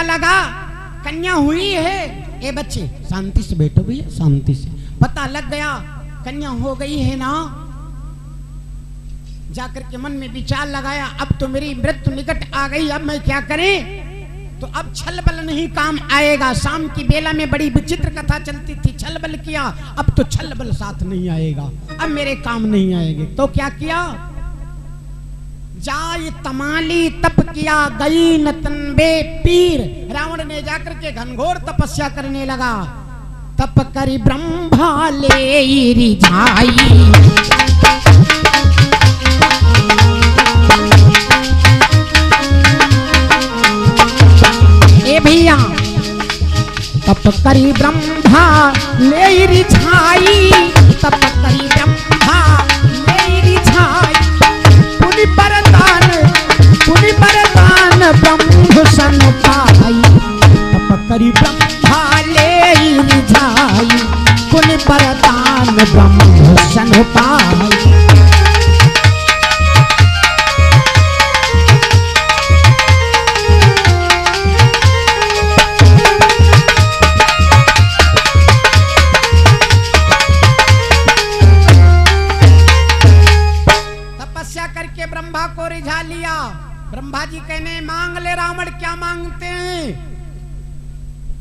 पता लगा कन्या हुई है। ए बच्चे शांति से बैठो भैया, शांति से। पता लग गया कन्या हो गई है ना, जाकर के मन में विचार लगाया, अब तो मेरी मृत्यु निकट आ गई, अब मैं क्या करें। तो अब छल बल नहीं काम आएगा। शाम की बेला में बड़ी विचित्र कथा चलती थी, छल बल किया, अब तो छल बल साथ नहीं आएगा, अब मेरे काम नहीं आएंगे। तो क्या किया, जाय तमाली तप किया, गई नतनबे पीर। रावण ने जाकर के घनघोर तपस्या करने लगा। तप करी ब्रह्मा ले रिझाई, ए भैया तप करी ब्रह्मा ले रिझाई, तप करी ब्रह्मा ले रिझाई। पुनि बरदान ब्रह्म सन पाई, तप करी ब्रह्मा ले रिझाई, पुनि बरदान ब्रह्म सन पाई। ब्रह्मा को रिझा लिया। ब्रह्मा जी कहने मांग ले रावण, क्या मांगते हैं।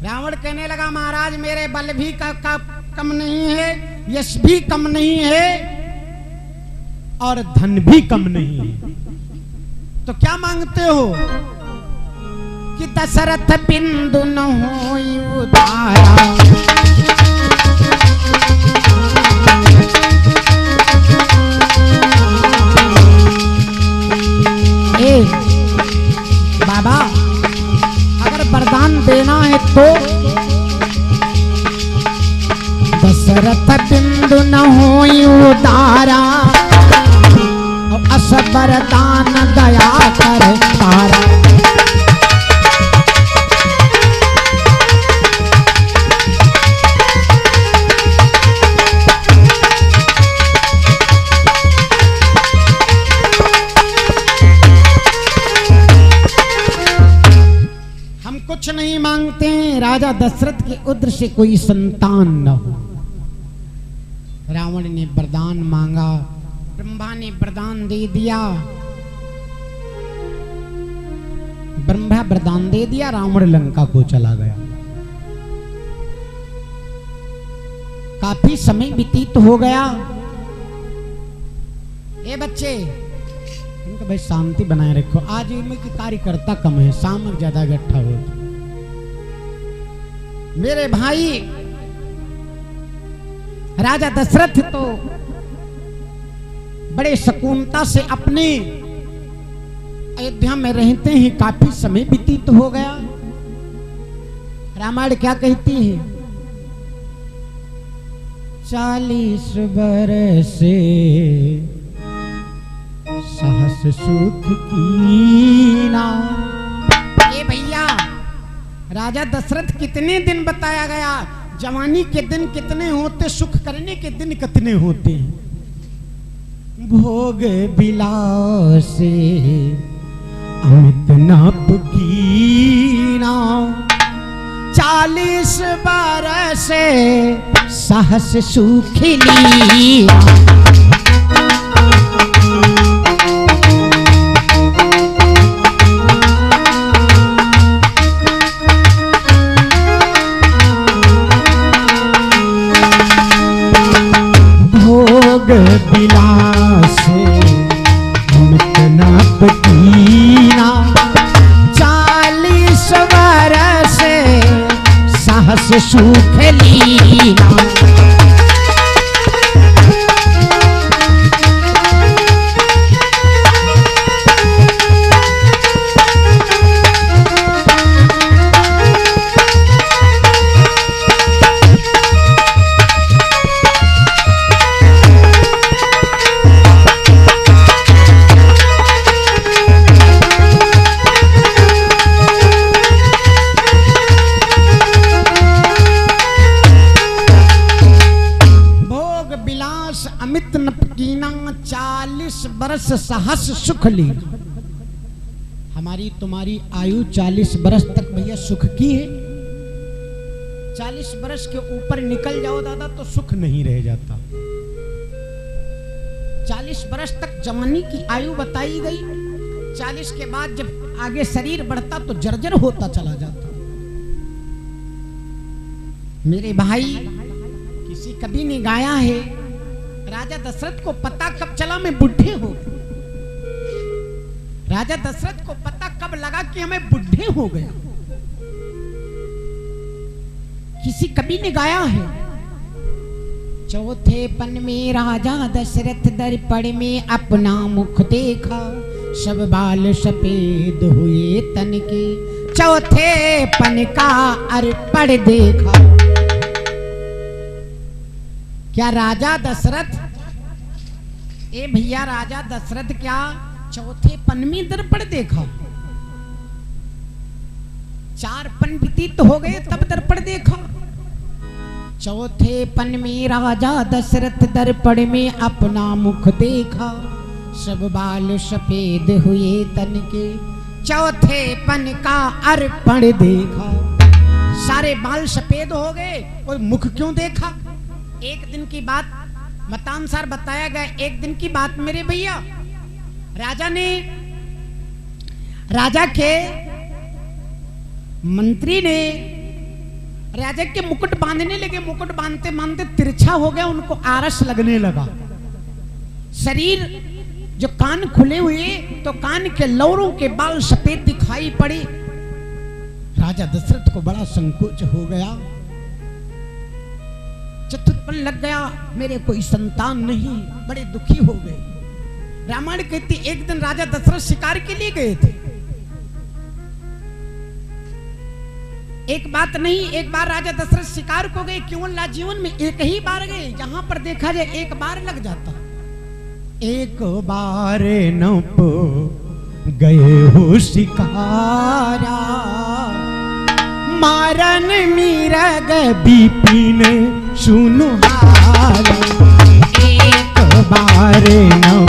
रावण कहने लगा महाराज मेरे बल भी कम नहीं है, यश भी कम नहीं है और धन भी कम नहीं है, तो क्या मांगते हो। कि दशरथ बिंदु न होई उदारा, बाबा अगर वरदान देना है तो दशरथ बिंदु न होई उदारा, अस वरदान दया कर तारा। कुछ नहीं मांगते हैं, राजा दशरथ के उद्र से कोई संतान न हो। रावण ने वरदान मांगा, ब्रह्मा ने वरदान दे दिया। ब्रह्मा वरदान दे दिया, रावण लंका को चला गया। काफी समय व्यतीत हो गया। ए बच्चे इनका भाई शांति बनाए रखो, आज इनमें की कार्यकर्ता कम है, सामक ज्यादा इकट्ठा हो। मेरे भाई राजा दशरथ तो बड़े सुकूनता से अपने अयोध्या में रहते हैं। काफी समय व्यतीत हो गया। रामायण क्या कहती है, 40 बरस सहस सुख कीना। ये भैया राजा दशरथ कितने दिन बताया गया, जवानी के दिन कितने होते, सुख करने के दिन कितने होते। भोग विलास अमित नप कीना, 40 बरस सहस सुख लीना। विलास अमित नप कीना, 40 बरस सहस सुख लीना। अमित नपकीना 40 बरस सहस सुख ली। तुम्हारी आयु 40 बरस तक भैया सुख की है। 40 बरस के ऊपर निकल जाओ दादा तो सुख नहीं रह जाता। 40 बरस तक जवानी की आयु बताई गई। 40 के बाद जब आगे शरीर बढ़ता तो जर्जर होता चला जाता। मेरे भाई, किसी कवि ने गाया है, राजा दशरथ को पता कब चला मैं बुढ़े हो गया। राजा दशरथ को पता कब लगा कि हमें बुढ़े हो गया। किसी कवि ने गाया है, चौथे पन में राजा दशरथ दर्पण में अपना मुख देखा, सब बाल सफेद हुए तन के, चौथे पन का अर्पण देखा। क्या राजा दशरथ, ए भैया राजा दशरथ क्या चौथे पन में दर्पण देखा? 4 पन व्यतीत हो गए तब दर्पण देखा। चौथे पन में राजा दशरथ दर्पण में अपना मुख देखा, सब बाल सफेद हुए तन के, चौथे पन का अर्पण देखा। सारे बाल सफेद हो गए और मुख क्यों देखा? एक दिन की बात मतानुसार बताया गया। एक दिन की बात मेरे भैया, राजा के मंत्री ने राजा के मुकुट बांधने लगे। मुकुट बांधते बांधते तिरछा हो गया, उनको आरस लगने लगा। शरीर जो कान खुले हुए तो कान के लौरों के बाल सफेद दिखाई पड़े। राजा दशरथ को बड़ा संकोच हो गया, चतुर्पन लग गया, मेरे कोई संतान नहीं, बड़े दुखी हो गए। रामायण कहती एक दिन राजा दशरथ शिकार के लिए गए थे। एक बात नहीं, एक बार राजा दशरथ शिकार को गए। क्यों? जीवन में एक ही बार गए, जहां पर देखा जाए एक बार लग जाता। एक बार न गए हो शिकारा, मारन मिरग बिपिन सुनहारा। एक बार न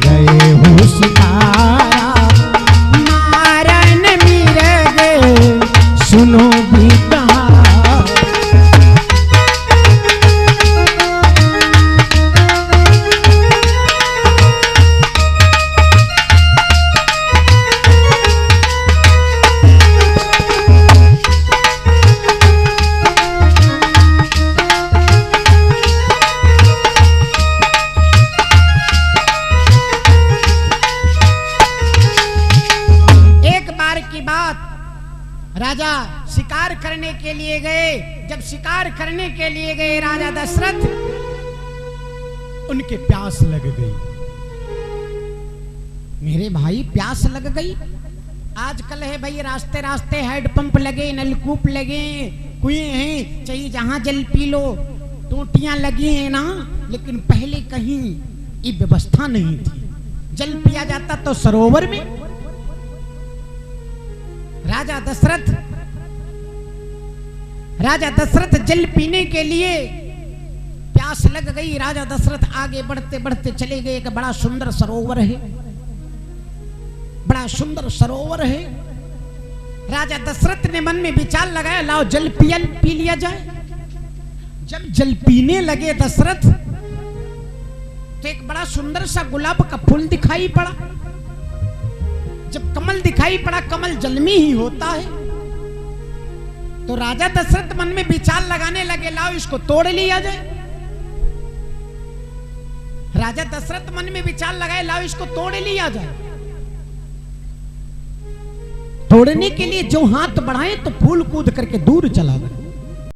गए हो शिकारा, मारन मिरग सुनो बीता। राजा शिकार करने के लिए गए। जब शिकार करने के लिए गए राजा दशरथ, उनके प्यास लग गई। मेरे भाई प्यास लग गई। आजकल है भाई, रास्ते रास्ते हैंडपंप लगे, नलकूप लगे, कुएं हैं, चाहिए जहां जल पी लो, टोटियां लगी हैं ना। लेकिन पहले कहीं ये व्यवस्था नहीं थी। जल पिया जाता तो सरोवर में। राजा दशरथ जल पीने के लिए प्यास लग गई। राजा दशरथ आगे बढ़ते बढ़ते चले गए। एक बड़ा सुंदर सरोवर है, बड़ा सुंदर सरोवर है। राजा दशरथ ने मन में विचार लगाया, लाओ जल पी लिया जाए। जब जल पीने लगे दशरथ, तो एक बड़ा सुंदर सा गुलाब का फूल दिखाई पड़ा। जब कमल दिखाई पड़ा, कमल जल में ही होता है। तो राजा दशरथ मन में विचार लगाने लगे, लाओ इसको तोड़ लिया जाए। राजा दशरथ मन में विचार लगाए, लाओ इसको तोड़ लिया जाए। तोड़ने के लिए जो हाथ बढ़ाए तो फूल कूद करके दूर चला गया।